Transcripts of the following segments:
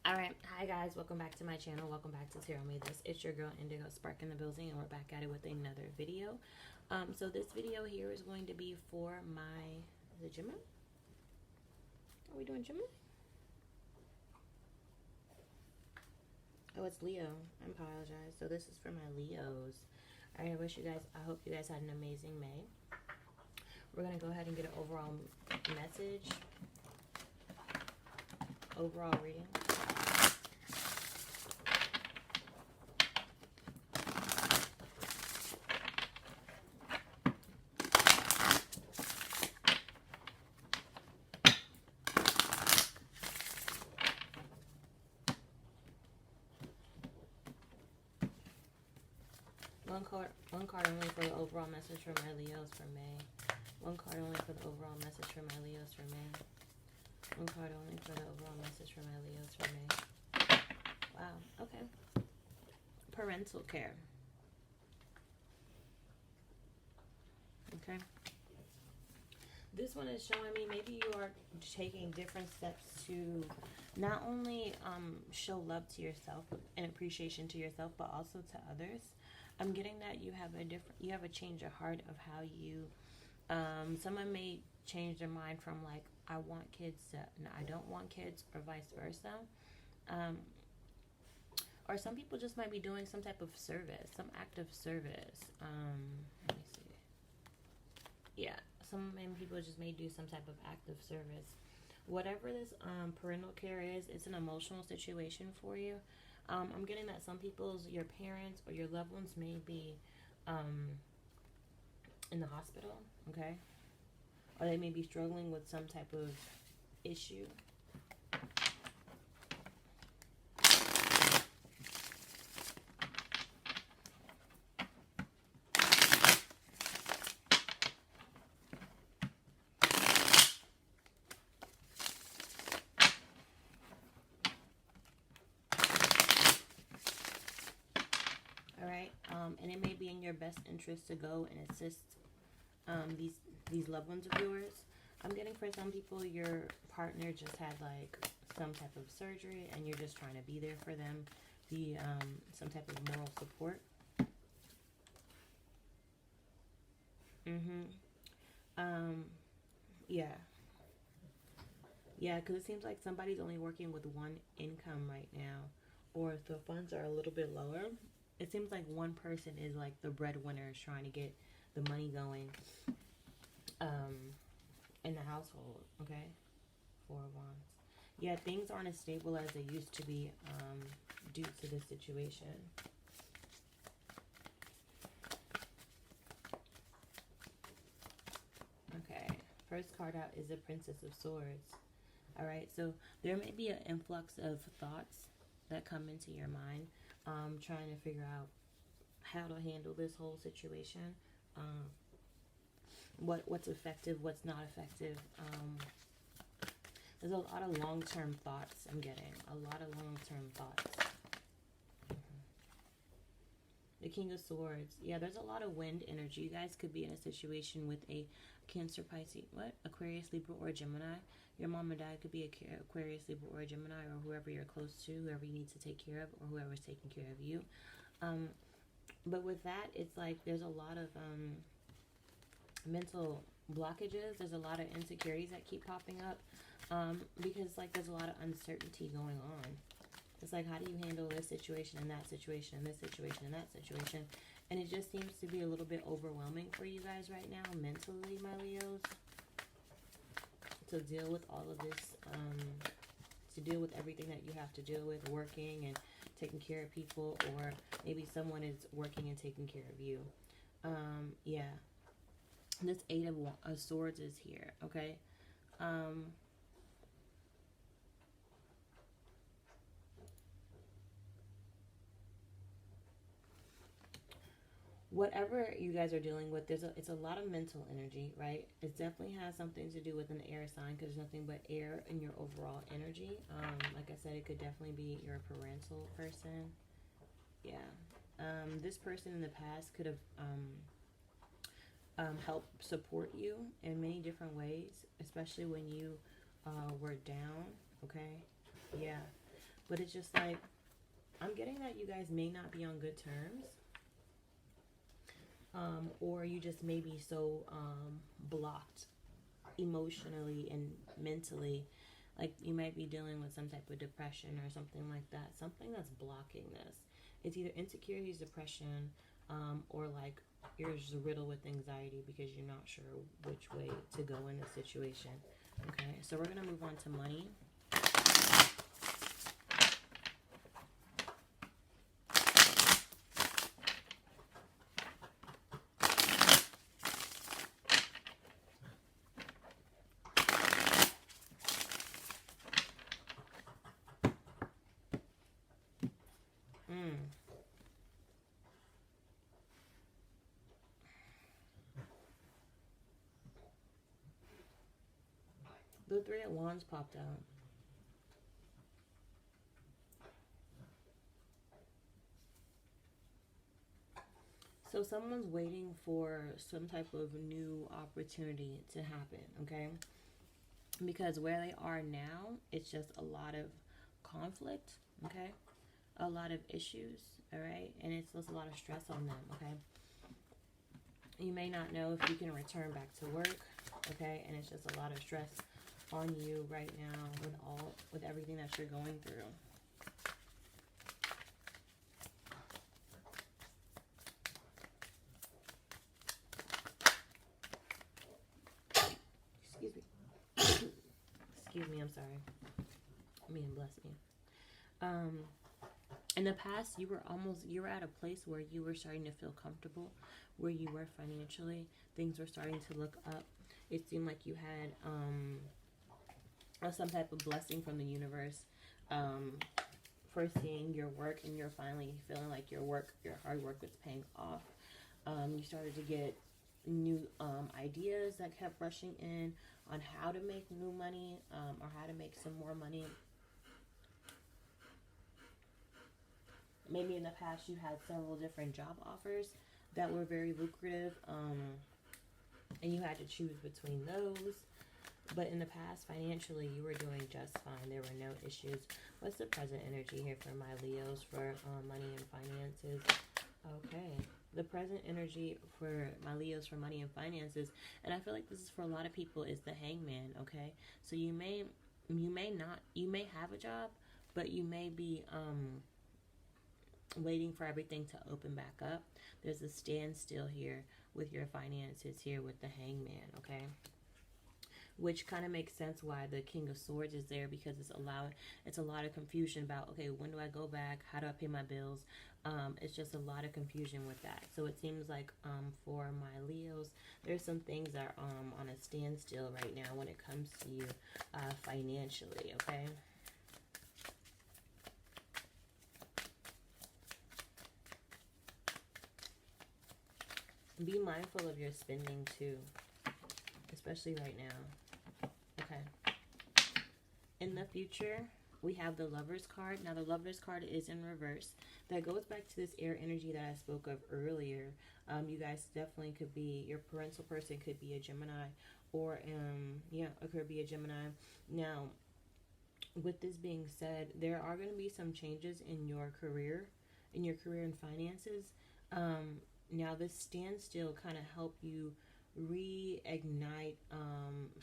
Alright, hi guys, welcome back to my channel. Welcome back to Tarot Me This. It's your girl Indigo Spark in the building, and we're back at it with another video. So this video here is going to be for my, is it Gemini? Are we doing Gemini? Oh, it's Leo. I apologize. So this is for my Leos. Alright, I hope you guys had an amazing May. We're going to go ahead and get an overall message. Overall reading. One card only for the overall message for my Leos for May. One card only for the overall message for my Leos for May. One card only for the overall message for my Leos for May. Wow, okay. Parental care. Okay. This one is showing me maybe you are taking different steps to not only show love to yourself and appreciation to yourself, but also to others. I'm getting that you have a change of heart of how you, someone may change their mind from like, I want kids to, no, I don't want kids, or vice versa. Or some people just might be doing some type of service, some act of service. Let me see. Yeah, some people just may do some type of act of service. Whatever this parental care is, it's an emotional situation for you. I'm getting that some people's, your parents or your loved ones may be in the hospital, okay? Or they may be struggling with some type of issue. And it may be in your best interest to go and assist these loved ones of yours. I'm getting for some people your partner just had like some type of surgery and you're just trying to be there for them, be some type of moral support. Yeah, because it seems like somebody's only working with one income right now, or if the funds are a little bit lower, it seems like one person is like the breadwinner, is trying to get the money going in the household. Okay, Four of Wands. Yeah, things aren't as stable as they used to be due to this situation. Okay, first card out is the Princess of Swords. All right, so there may be an influx of thoughts that come into your mind, trying to figure out how to handle this whole situation, what's effective, what's not effective. There's a lot of long-term thoughts I'm getting, a lot of long-term thoughts. The King of Swords. Yeah, there's a lot of wind energy. You guys could be in a situation with a Cancer, Pisces, Aquarius, Libra, or Gemini. Your mom and dad could be Aquarius, Libra, or Gemini, or whoever you're close to, whoever you need to take care of, or whoever's taking care of you. But with that, it's like there's a lot of mental blockages. There's a lot of insecurities that keep popping up because like there's a lot of uncertainty going on. It's like, how do you handle this situation and that situation and this situation and that situation? And it just seems to be a little bit overwhelming for you guys right now mentally, my Leos, to deal with all of this, to deal with everything that you have to deal with, working and taking care of people, or maybe someone is working and taking care of you. Yeah. This Eight of Swords is here, okay? Whatever you guys are dealing with, it's a lot of mental energy, right? It definitely has something to do with an air sign, because there's nothing but air in your overall energy. Like I said, it could definitely be your parental person. Yeah. This person in the past could have helped support you in many different ways, especially when you were down, okay? Yeah. But it's just like, I'm getting that you guys may not be on good terms. Or you just may be so blocked emotionally and mentally. Like you might be dealing with some type of depression or something like that. Something that's blocking this. It's either insecurities, depression, or like you're just riddled with anxiety because you're not sure which way to go in the situation. Okay, so we're going to move on to money. The Three of Wands popped out. So someone's waiting for some type of new opportunity to happen, okay? Because where they are now, it's just a lot of conflict, okay? A lot of issues, all right? And it's just a lot of stress on them, okay? You may not know if you can return back to work, okay? And it's just a lot of stress on you right now with everything that you're going through. Excuse me. Excuse me, I'm sorry. Bless me. In the past, you were at a place where you were starting to feel comfortable, where you were financially. Things were starting to look up. It seemed like you had some type of blessing from the universe for seeing your work, and you're finally feeling like your hard work was paying off. You started to get new ideas that kept rushing in on how to make new money, or how to make some more money. Maybe in the past you had several different job offers that were very lucrative, and you had to choose between those. But in the past, financially, you were doing just fine. There were no issues. What's the present energy here for my Leos for money and finances? Okay. The present energy for my Leos for money and finances, and I feel like this is for a lot of people, is the Hangman, okay? So you may have a job, but you may be waiting for everything to open back up. There's a standstill here with your finances here with the Hangman, okay? Which kind of makes sense why the King of Swords is there, because it's a lot of confusion about, okay, when do I go back? How do I pay my bills? It's just a lot of confusion with that. So it seems like for my Leos, there's some things that are on a standstill right now when it comes to you financially, okay? Be mindful of your spending too, especially right now. Okay. In the future, we have the Lover's card. Now, the Lover's card is in reverse. That goes back to this air energy that I spoke of earlier. You guys definitely could be, your parental person could be a Gemini, or, it could be a Gemini. Now, with this being said, there are going to be some changes in your career and finances. Now, this standstill kind of help you reignite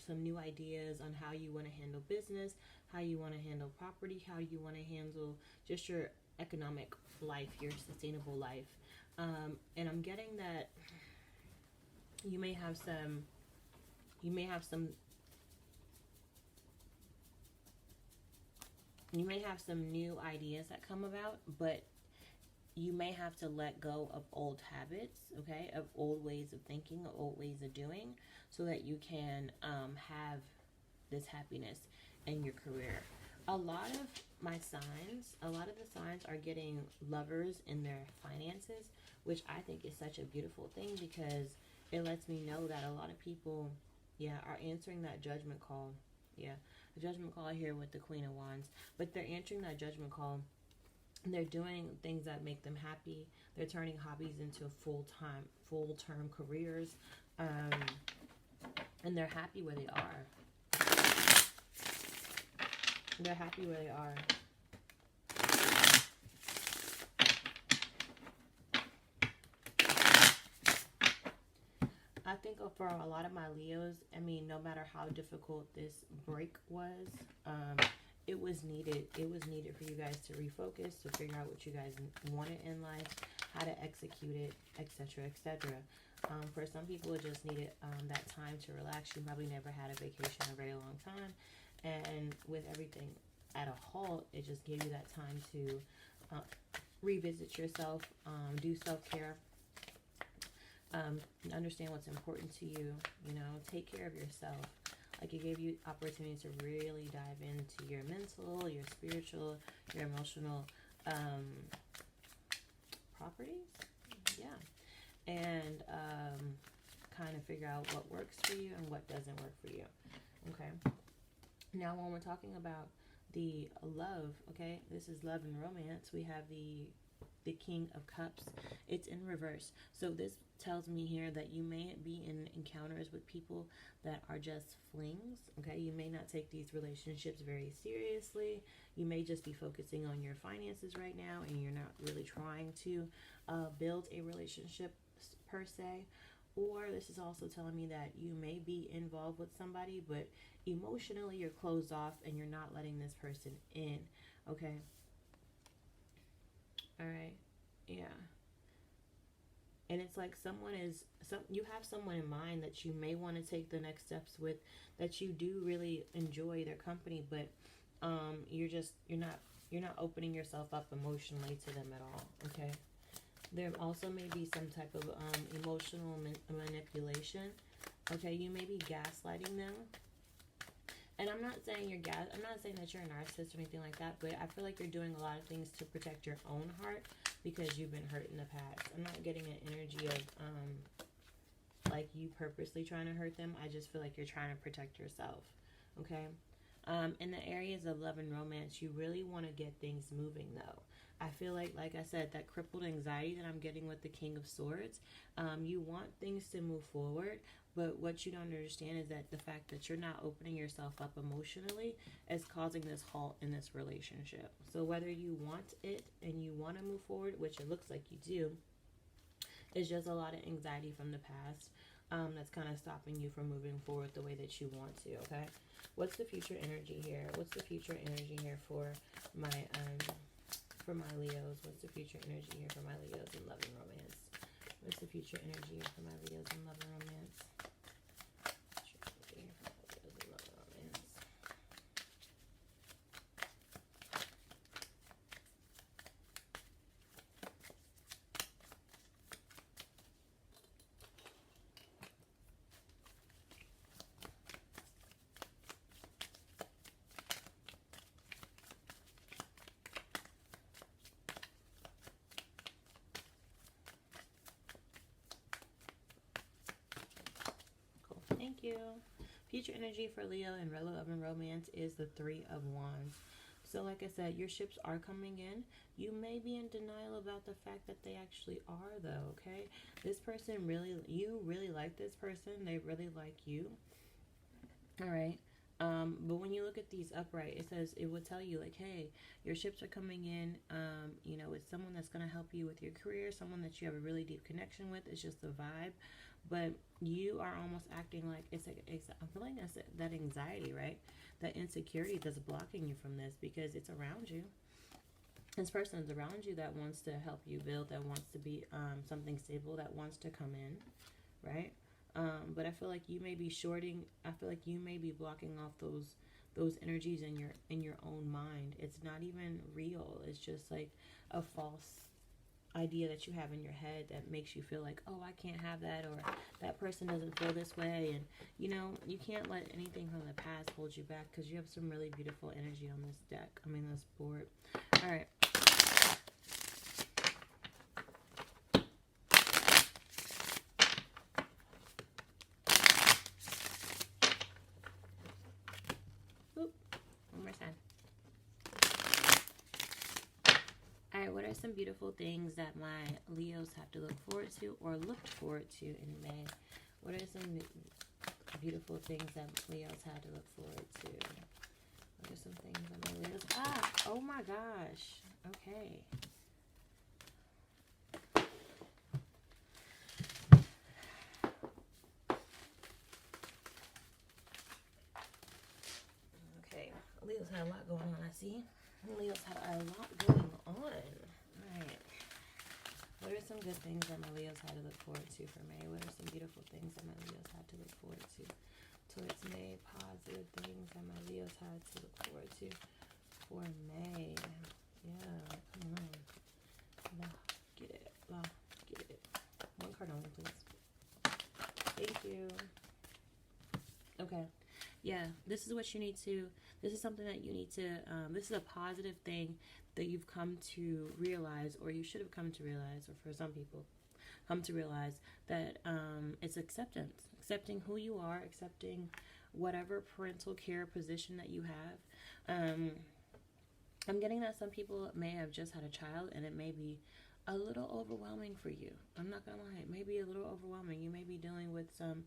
some new ideas on how you want to handle business, how you want to handle property, how you want to handle just your economic life, your sustainable life. And I'm getting that you may have some new ideas that come about, but you may have to let go of old habits, okay, of old ways of thinking, old ways of doing, so that you can have this happiness in your career. A lot of the signs are getting lovers in their finances, which I think is such a beautiful thing, because it lets me know that a lot of people, are answering that judgment call. The judgment call here with the Queen of Wands, but they're answering that judgment call. They're doing things that make them happy. They're turning hobbies into full-term careers. And they're happy where they are. They're happy where they are. think for a lot of my Leos, I mean, no matter how difficult this break was, it was needed. It was needed for you guys to refocus, to figure out what you guys wanted in life, how to execute it, etc., etc. For some people, it just needed that time to relax. You probably never had a vacation in a very long time. And with everything at a halt, it just gave you that time to revisit yourself, do self-care, understand what's important to you, you know, take care of yourself. Like, it gave you opportunity to really dive into your mental, your spiritual, your emotional properties. Yeah. And kind of figure out what works for you and what doesn't work for you. Okay. Now, when we're talking about the love, okay, this is love and romance. We have the King of Cups. It's in reverse. So this tells me here that you may be in encounters with people that are just flings. Okay, you may not take these relationships very seriously. You may just be focusing on your finances right now, and you're not really trying to build a relationship per se. Or this is also telling me that you may be involved with somebody, but emotionally you're closed off and you're not letting this person in. Okay. All right. Yeah. And it's like you have someone in mind that you may want to take the next steps with, that you do really enjoy their company, but you're not opening yourself up emotionally to them at all. Okay. There also may be some type of emotional manipulation. Okay, you may be gaslighting them. And I'm not saying I'm not saying that you're a narcissist or anything like that, but I feel like you're doing a lot of things to protect your own heart because you've been hurt in the past. I'm not getting an energy of like you purposely trying to hurt them. I just feel like you're trying to protect yourself. Okay? In the areas of love and romance, you really want to get things moving though. I feel like I said, that crippled anxiety that I'm getting with the King of Swords, you want things to move forward, but what you don't understand is that the fact that you're not opening yourself up emotionally is causing this halt in this relationship. So whether you want it and you want to move forward, which it looks like you do, it's just a lot of anxiety from the past that's kind of stopping you from moving forward the way that you want to, okay? What's the future energy here? What's the future energy here for my Leos? What's the future energy here for my Leos in love and romance? What's the future energy here for my Leos in love and romance? Future energy here for my Leos in love and romance. Thank you. Future energy for Leo and love and romance is the Three of Wands. So like I said, your ships are coming in. You may be in denial about the fact that they actually are though, okay? This person you really like this person. They really like you. All right. But when you look at these upright, it would tell you like, hey, your ships are coming in. You know, it's someone that's going to help you with your career, someone that you have a really deep connection with. It's just a vibe. But you are almost acting like I'm feeling that anxiety, right? That insecurity that's blocking you from this because it's around you. This person is around you that wants to help you build, that wants to be something stable, that wants to come in, right? But I feel like you may be blocking off those energies in your own mind. It's not even real. It's just like a false idea that you have in your head that makes you feel like, oh, I can't have that, or that person doesn't feel this way. And you know, you can't let anything from the past hold you back because you have some really beautiful energy on this this board. All right. What are some beautiful things that my Leos have to look forward to or looked forward to in May? What are some beautiful things that Leos had to look forward to? What are some things that my Leos... oh my gosh. Okay. a lot going on, I see. Leo's had a lot going on. Alright. What are some good things that my Leos had to look forward to for May? What are some beautiful things that my Leos had to look forward to towards May? Positive things that my Leos had to look forward to for May. Yeah, come on. La, get it. La, get it. One card only, please. Thank you. Okay. Yeah, this is what you need to, this is something that you need to, this is a positive thing that you've come to realize, or you should have come to realize, or for some people, come to realize that it's acceptance. Accepting who you are, accepting whatever parental care position that you have. I'm getting that some people may have just had a child, and it may be a little overwhelming for you. I'm not gonna lie, it may be a little overwhelming. You may be dealing with some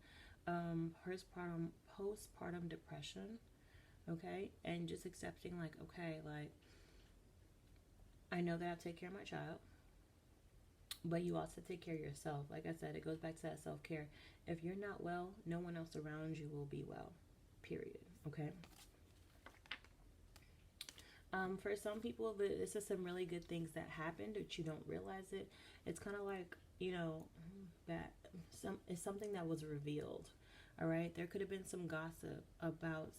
postpartum depression, okay? And just accepting, like, okay, like, I know that I have to take care of my child, but you also take care of yourself. Like I said, it goes back to that self-care. If you're not well, no one else around you will be well, period, okay? For some people, this is some really good things that happened, but you don't realize it. It's kind of like, you know, that it's something that was revealed, all right? There could have been some gossip about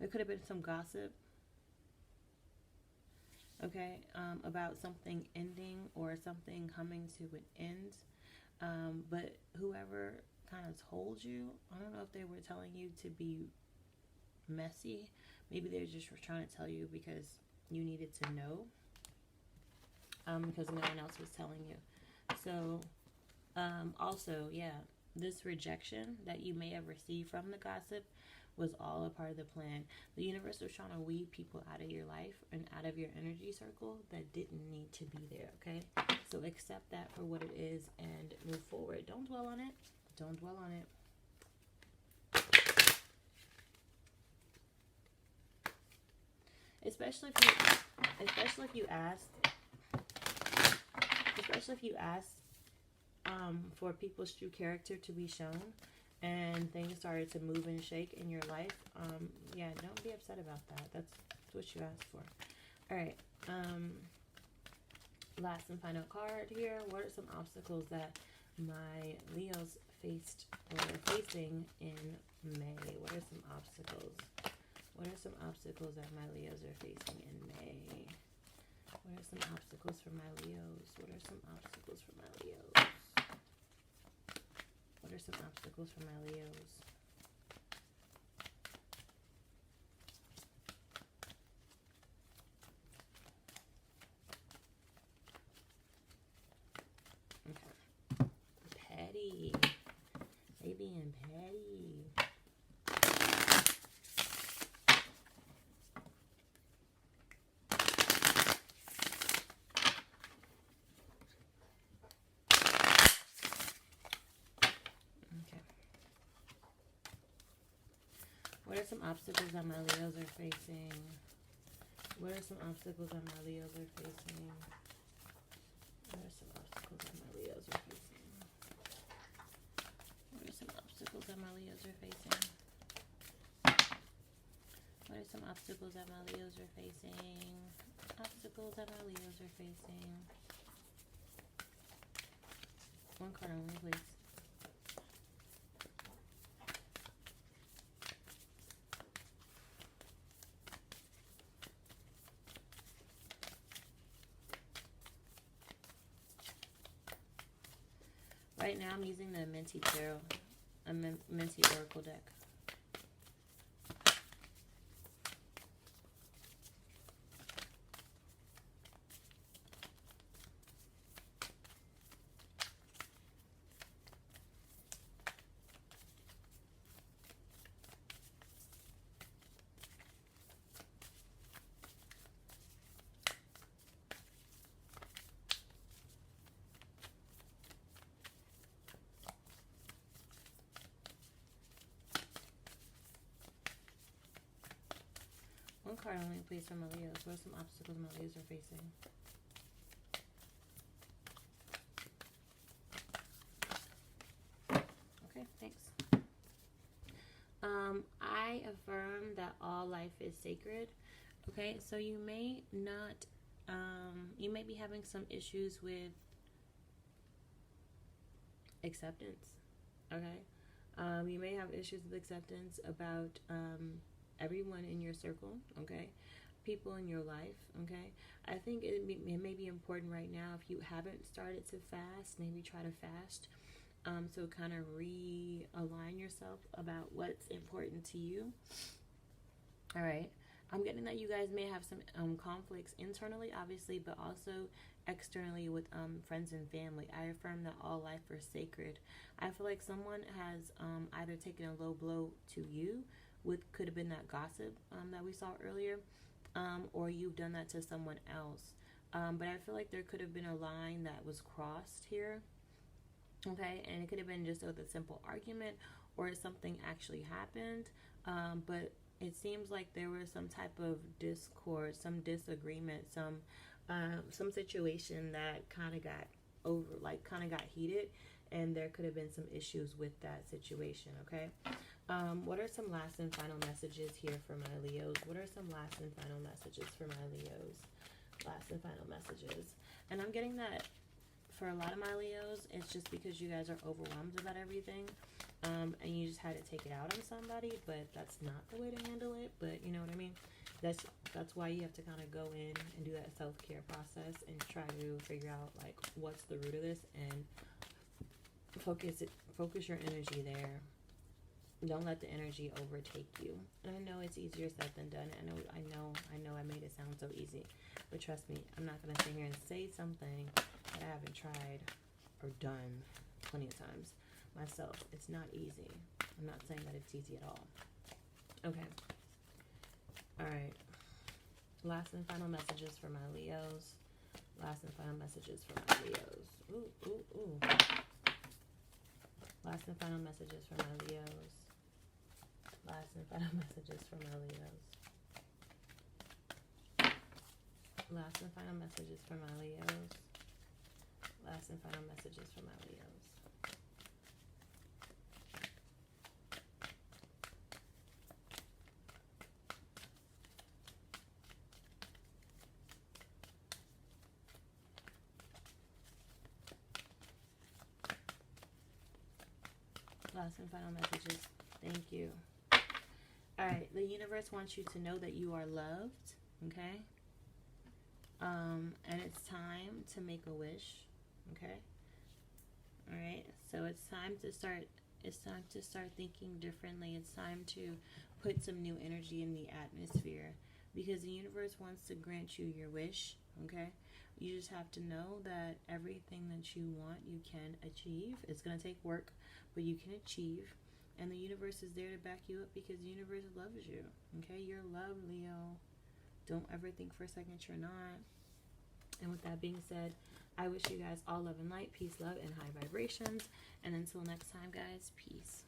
there could have been some gossip, okay, about something ending or something coming to an end. But whoever kind of told you, I don't know if they were telling you to be messy. Maybe they just were trying to tell you because you needed to know, because no one else was telling you. So also, yeah, this rejection that you may have received from the gossip was all a part of the plan. The universe was trying to weed people out of your life and out of your energy circle that didn't need to be there, okay? So accept that for what it is and move forward. Don't dwell on it. Don't dwell on it. Especially if you ask for people's true character to be shown, and things started to move and shake in your life. Yeah, don't be upset about that. That's what you asked for. All right. Last and final card here. What are some obstacles that my Leos faced or are facing in May? What are some obstacles? What are some obstacles that my Leos are facing in May? What are some obstacles for my Leos? What are some obstacles for my Leos? What are some obstacles for my Leos? Okay. Petty. They being petty. What are some obstacles that my Leos are facing? What are some obstacles that my Leos are facing? What are some obstacles that my Leos are facing? What are some obstacles that my Leos are facing? What are some obstacles that my Leos are facing? Obstacles that my Leos are facing. One card only, please. Right now I'm using the Minty Tarot, a Minty Oracle deck. One card only, please, for my Leos. What are some obstacles my Leos are facing? Okay, thanks. I affirm that all life is sacred. Okay, so you may not, you may be having some issues with acceptance. Okay, you may have issues with acceptance about everyone in your circle. Okay, people in your life. Okay, I think it may be important right now, if you haven't started to fast, maybe try to fast. So kind of realign yourself about what's important to you. All right. I'm getting that you guys may have some conflicts internally, obviously, but also externally with friends and family. I affirm that all life is sacred. I feel like someone has either taken a low blow to you, with could have been that gossip that we saw earlier, or you've done that to someone else. But I feel like there could have been a line that was crossed here. Okay, and it could have been just with a simple argument, or something actually happened. But it seems like there was some type of discord, some disagreement, some situation that kind of got over, like kind of got heated, and there could have been some issues with that situation. Okay, what are some last and final messages here for my Leos? What are some last and final messages for my Leos? Last and final messages, and I'm getting that for a lot of my Leos, it's just because you guys are overwhelmed about everything, and you just had to take it out on somebody, but that's not the way to handle it. But you know what I mean? That's why you have to kind of go in and do that self-care process and try to figure out like what's the root of this, and focus your energy there. Don't let the energy overtake you. And I know it's easier said than done. I know I made it sound so easy, but trust me, I'm not gonna sit here and say something that I haven't tried or done plenty of times myself. It's not easy. I'm not saying that it's easy at all. Okay. Alright. Last and final messages for my Leos. Last and final messages for my Leos. Ooh. Last and final messages for my Leos. Last and final messages for my Leos. Last and final messages for my Leos. Last and final messages for my Leos. Last and final messages. Thank you. Alright, the universe wants you to know that you are loved. Okay? And it's time to make a wish. Okay? Alright, so it's time to start thinking differently. It's time to put some new energy in the atmosphere, because the universe wants to grant you your wish. Okay? You just have to know that everything that you want, you can achieve. It's going to take work, but you can achieve. And the universe is there to back you up, because the universe loves you. Okay? You're loved, Leo. Don't ever think for a second you're not. And with that being said, I wish you guys all love and light, peace, love, and high vibrations. And until next time, guys, peace.